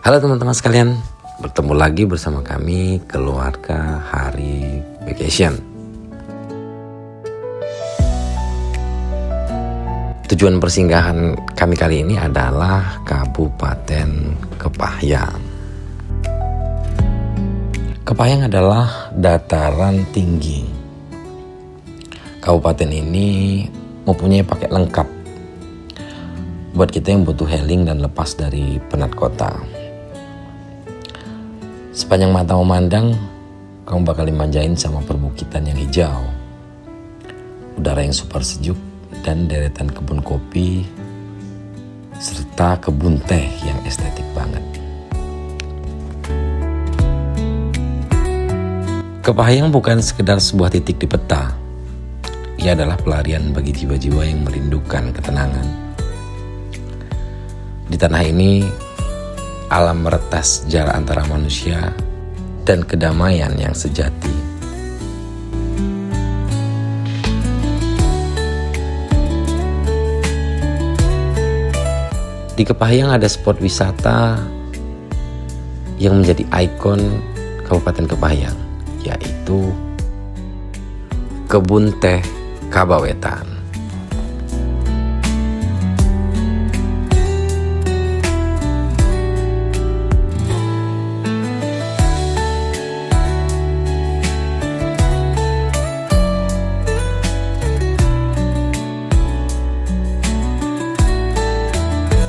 Halo teman-teman sekalian, bertemu lagi bersama kami keluarga Hari Vacation. Tujuan persinggahan kami kali ini adalah Kabupaten Kepahyang. Kepahyang adalah dataran tinggi. Kabupaten ini mempunyai paket lengkap buat kita yang butuh healing dan lepas dari penat kota. Sepanjang mata memandang, kamu bakal dimanjain sama perbukitan yang hijau, udara yang super sejuk, dan deretan kebun kopi, serta kebun teh yang estetik banget. Kepahyang bukan sekedar sebuah titik di peta. Ia adalah pelarian bagi jiwa-jiwa yang merindukan ketenangan. Di tanah ini, alam meretas jarak antara manusia dan kedamaian yang sejati. Di Kepahyang ada spot wisata yang menjadi ikon Kabupaten Kepahyang, yaitu Kebun Teh Kabawetan.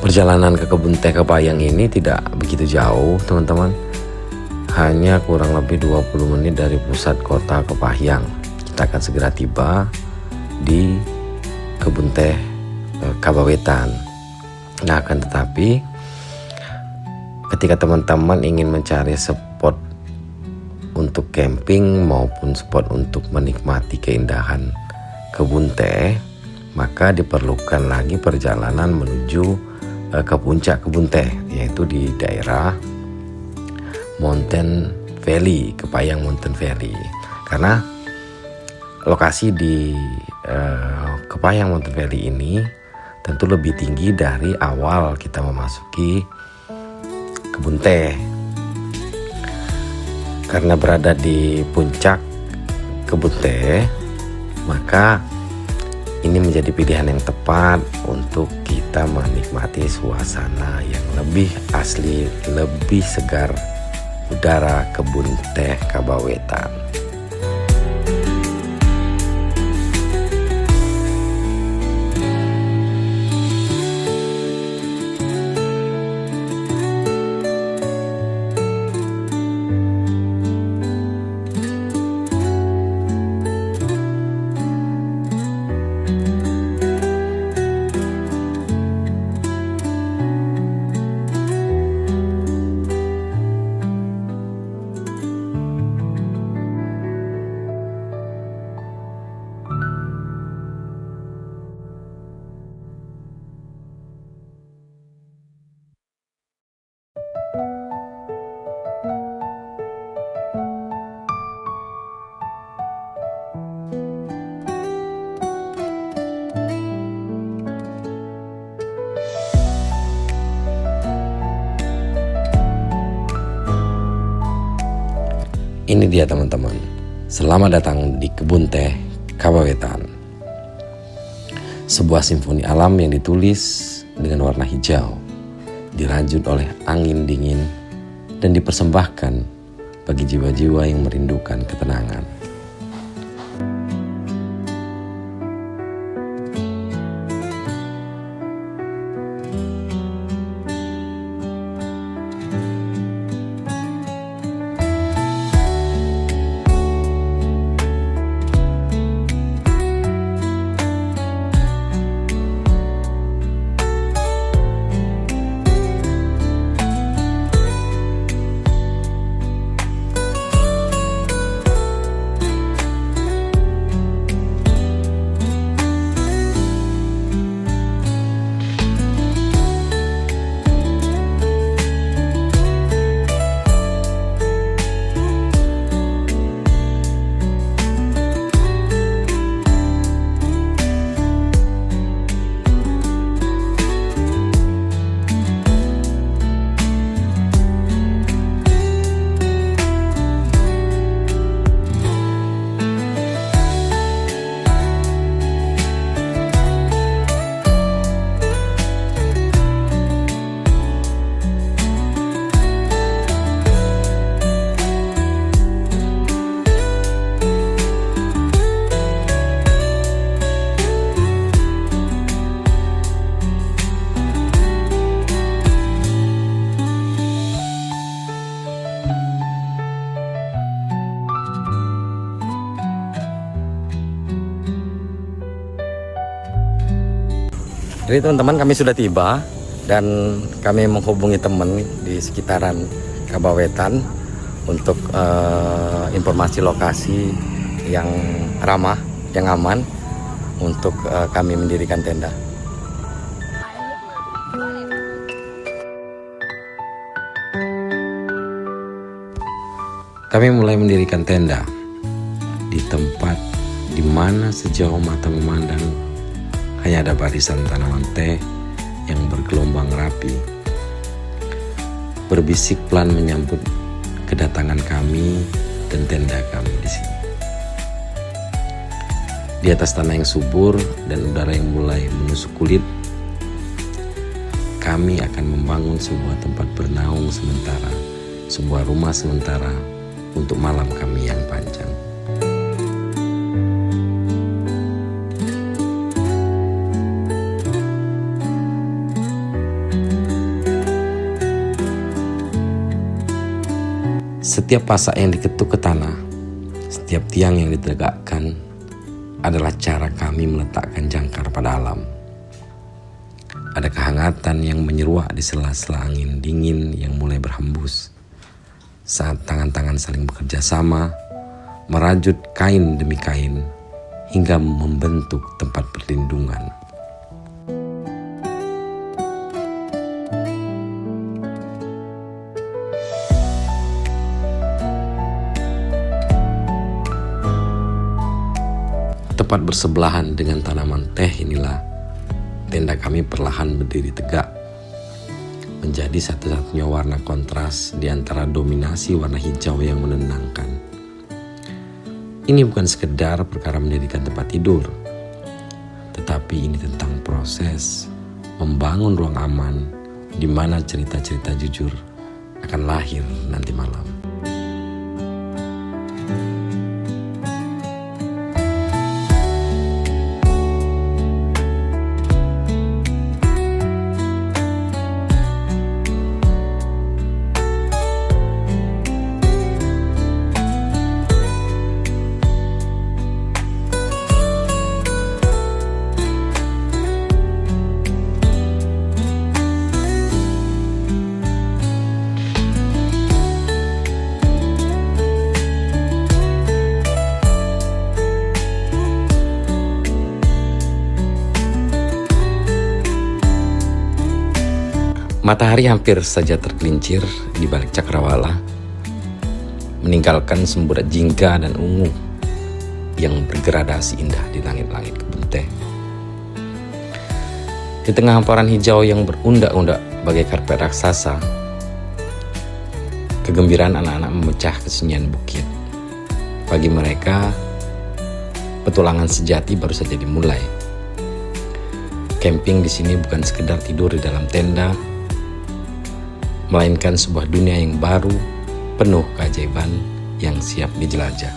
Perjalanan ke Kebun Teh Kepahyang ini tidak begitu jauh, teman-teman. Hanya kurang lebih 20 menit dari pusat kota Kepahyang. Kita akan segera tiba di Kebun Teh Kabawetan. Nah, akan tetapi ketika teman-teman ingin mencari spot untuk camping maupun spot untuk menikmati keindahan kebun teh, maka diperlukan lagi perjalanan menuju ke puncak kebun teh, yaitu di daerah Mountain Valley, Kepahyang Mountain Valley. Karena lokasi di Kepahyang Mountain Valley ini tentu lebih tinggi dari awal kita memasuki kebun teh. Karena berada di puncak kebun teh, maka ini menjadi pilihan yang tepat untuk kita menikmati suasana yang lebih asli, lebih segar udara kebun teh Kabawetan. Ini dia teman-teman, selamat datang di Kebun Teh Kabawetan. Sebuah simfoni alam yang ditulis dengan warna hijau, dirajut oleh angin dingin, dan dipersembahkan bagi jiwa-jiwa yang merindukan ketenangan. Jadi teman-teman, kami sudah tiba dan kami menghubungi teman di sekitaran Kabawetan untuk informasi lokasi yang ramah, yang aman untuk kami mendirikan tenda. Kami mulai mendirikan tenda di tempat di mana sejauh mata memandang hanya ada barisan tanaman teh yang bergelombang rapi, berbisik pelan menyambut kedatangan kami dan tenda kami di sini. Di atas tanah yang subur dan udara yang mulai menusuk kulit, kami akan membangun sebuah tempat bernaung sementara, sebuah rumah sementara untuk malam kami yang panjang. Setiap pasak yang diketuk ke tanah, setiap tiang yang ditegakkan adalah cara kami meletakkan jangkar pada alam. Ada kehangatan yang menyeruak di sela-sela angin dingin yang mulai berhembus saat tangan-tangan saling bekerja sama, merajut kain demi kain hingga membentuk tempat perlindungan. Tepat bersebelahan dengan tanaman teh inilah tenda kami perlahan berdiri tegak, menjadi satu-satunya warna kontras di antara dominasi warna hijau yang menenangkan. Ini bukan sekedar perkara mendirikan tempat tidur, tetapi ini tentang proses membangun ruang aman di mana cerita-cerita jujur akan lahir nanti malam. Matahari hampir saja tergelincir di balik cakrawala, meninggalkan semburat jingga dan ungu yang bergradasi indah di langit-langit kebun teh. Di tengah hamparan hijau yang berundak-undak bagai karpet raksasa, kegembiraan anak-anak memecah kesunyian bukit. Bagi mereka, petualangan sejati baru saja dimulai. Camping di sini bukan sekedar tidur di dalam tenda, melainkan sebuah dunia yang baru, penuh keajaiban yang siap dijelajah.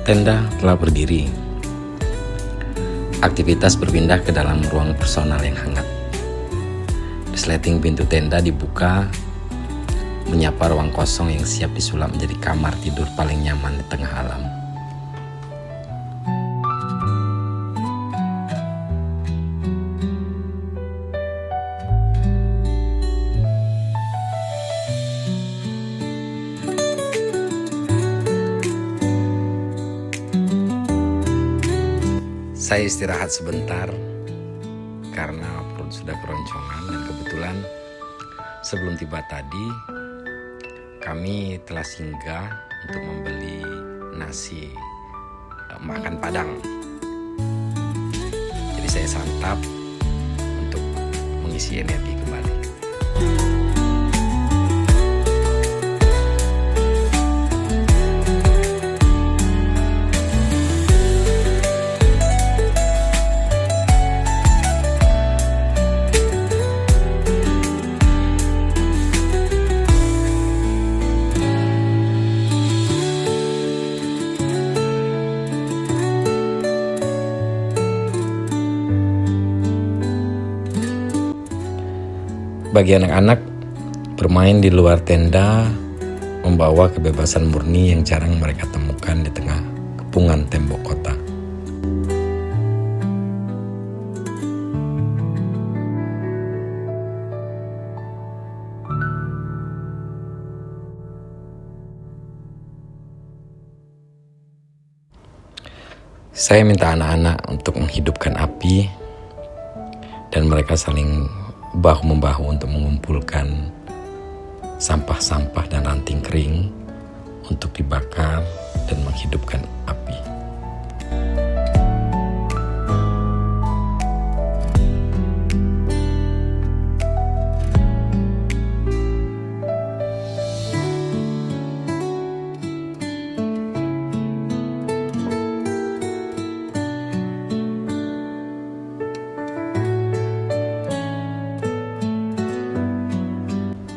Tenda telah berdiri. Aktivitas berpindah ke dalam ruang personal yang hangat. Resleting pintu tenda dibuka, menyapa ruang kosong yang siap disulap menjadi kamar tidur paling nyaman di tengah alam. Saya istirahat sebentar karena perut sudah keroncongan, dan kebetulan sebelum tiba tadi kami telah singgah untuk membeli nasi makan Padang. Jadi saya santap untuk mengisi energi kembali. Bagi anak-anak, bermain di luar tenda membawa kebebasan murni yang jarang mereka temukan di tengah kepungan tembok kota. Saya minta anak-anak untuk menghidupkan api, dan mereka saling bahu-membahu untuk mengumpulkan sampah-sampah dan ranting kering untuk dibakar dan menghidupkan api.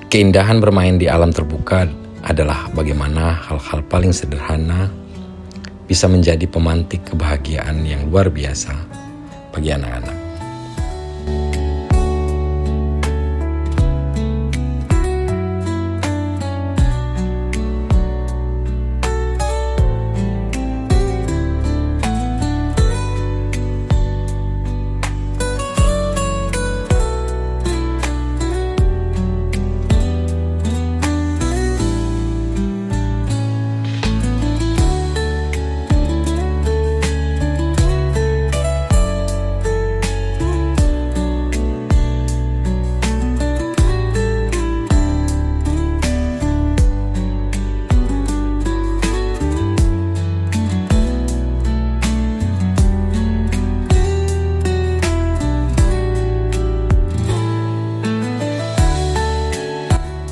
Keindahan bermain di alam terbuka adalah bagaimana hal-hal paling sederhana bisa menjadi pemantik kebahagiaan yang luar biasa bagi anak-anak.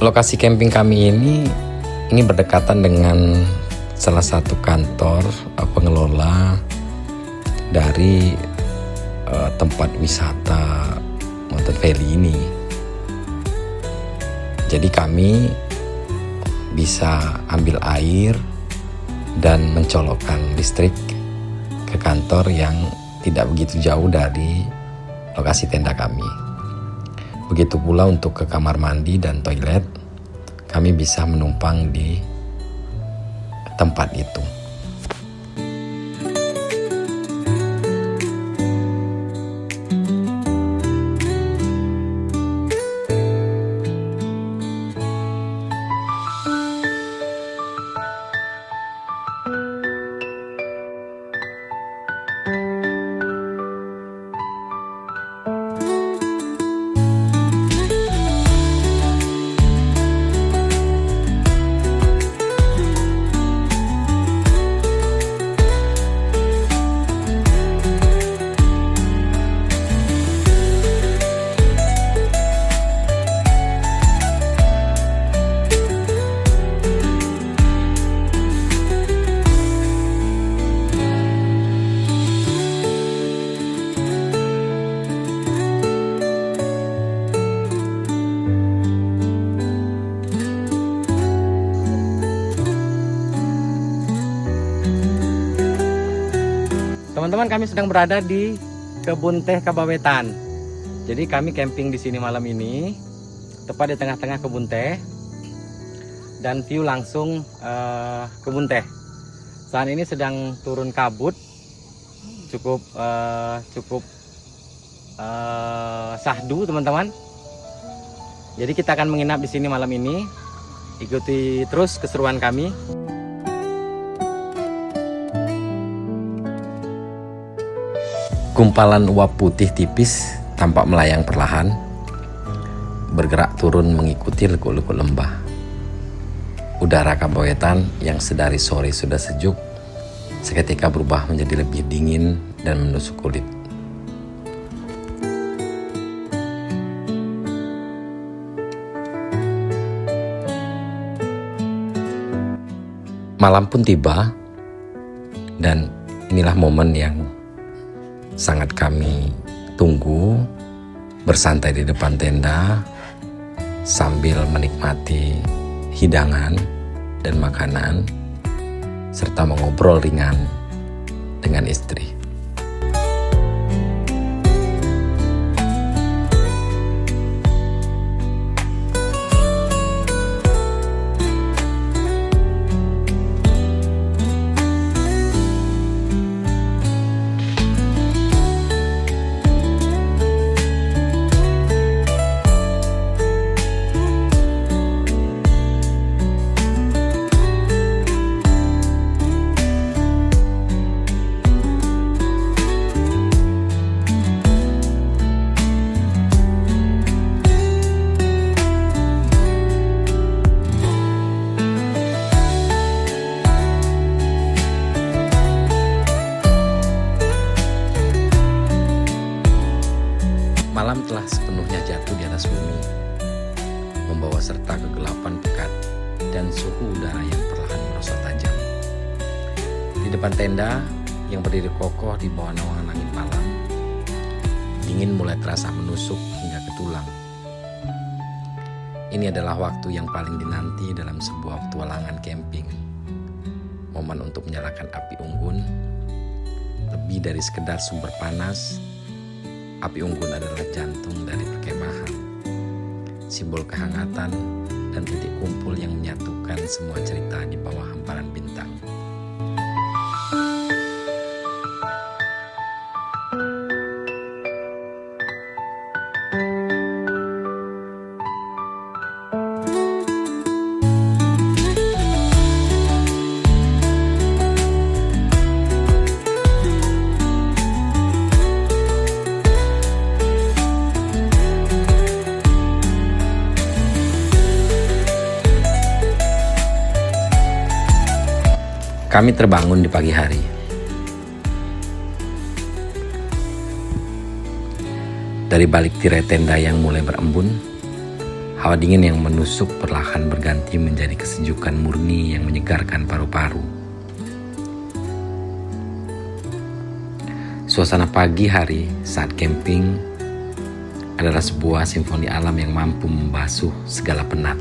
Lokasi camping kami ini berdekatan dengan salah satu kantor pengelola dari tempat wisata Mountain Valley ini. Jadi kami bisa ambil air dan mencolokkan listrik ke kantor yang tidak begitu jauh dari lokasi tenda kami. Begitu pula untuk ke kamar mandi dan toilet, kami bisa menumpang di tempat itu. Teman-teman, kami sedang berada di kebun teh Kabawetan. Jadi kami camping di sini malam ini, tepat di tengah-tengah kebun teh, dan view langsung kebun teh. Saat ini sedang turun kabut, cukup sahdu teman-teman. Jadi kita akan menginap di sini malam ini. Ikuti terus keseruan kami. Gumpalan uap putih tipis tampak melayang perlahan, bergerak turun mengikuti lekuk-lekuk lembah. Udara Kabawetan yang sedari sore sudah sejuk, seketika berubah menjadi lebih dingin dan menusuk kulit. Malam pun tiba, dan inilah momen yang sangat kami tunggu, bersantai di depan tenda sambil menikmati hidangan dan makanan serta mengobrol ringan dengan istri. Malam telah sepenuhnya jatuh di atas bumi, membawa serta kegelapan pekat dan suhu udara yang perlahan merosot tajam. Di depan tenda yang berdiri kokoh di bawah naungan langit malam, dingin mulai terasa menusuk hingga ke tulang. Ini adalah waktu yang paling dinanti dalam sebuah petualangan camping. Momen untuk menyalakan api unggun, lebih dari sekedar sumber panas. Api unggun adalah jantung dari perkemahan, simbol kehangatan dan titik kumpul yang menyatukan semua cerita di bawah hamparan bintang. Kami terbangun di pagi hari. Dari balik tirai tenda yang mulai berembun, hawa dingin yang menusuk perlahan berganti menjadi kesejukan murni yang menyegarkan paru-paru. Suasana pagi hari saat camping adalah sebuah simfoni alam yang mampu membasuh segala penat.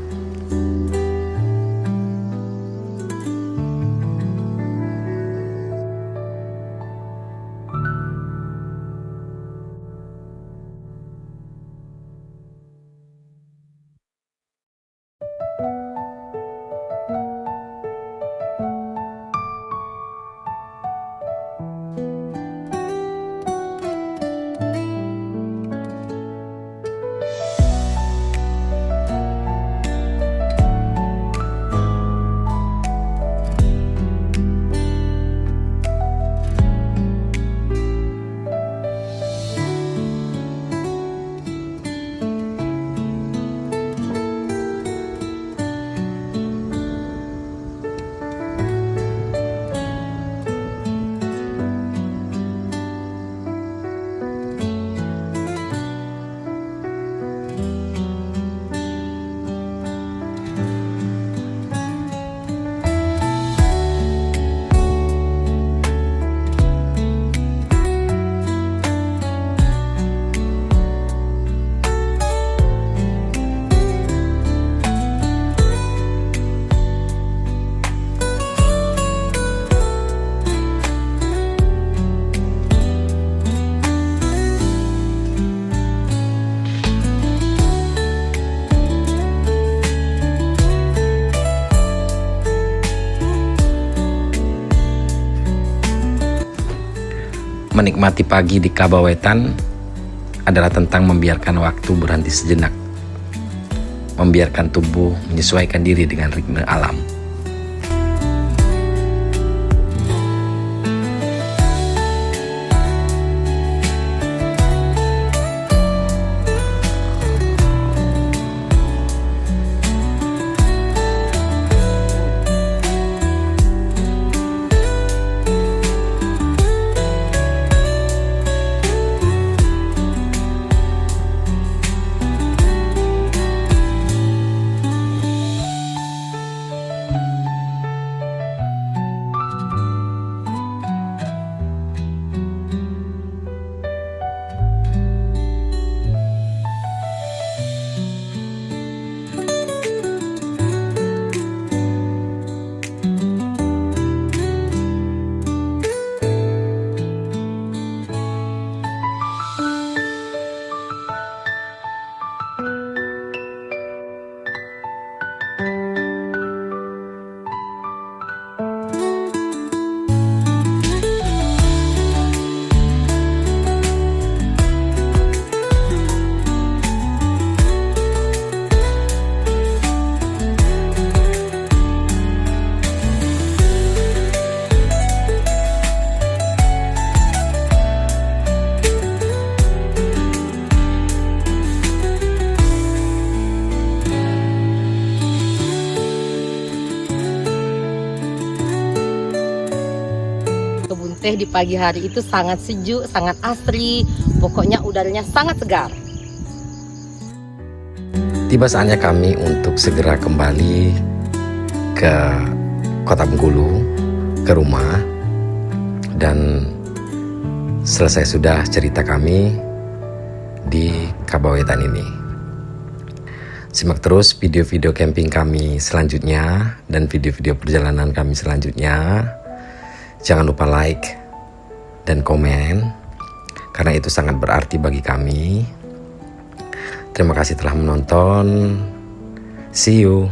menikmati pagi di Kabawetan adalah tentang membiarkan waktu berhenti sejenak, membiarkan tubuh menyesuaikan diri dengan ritme alam. Kebun teh di pagi hari itu sangat sejuk, sangat asri, pokoknya udaranya sangat segar. Tiba saatnya kami untuk segera kembali ke Kota Bengkulu, ke rumah, dan selesai sudah cerita kami di Kabawetan ini. Simak terus video-video camping kami selanjutnya dan video-video perjalanan kami selanjutnya. Jangan lupa like dan komen, karena itu sangat berarti bagi kami. Terima kasih telah menonton. See you.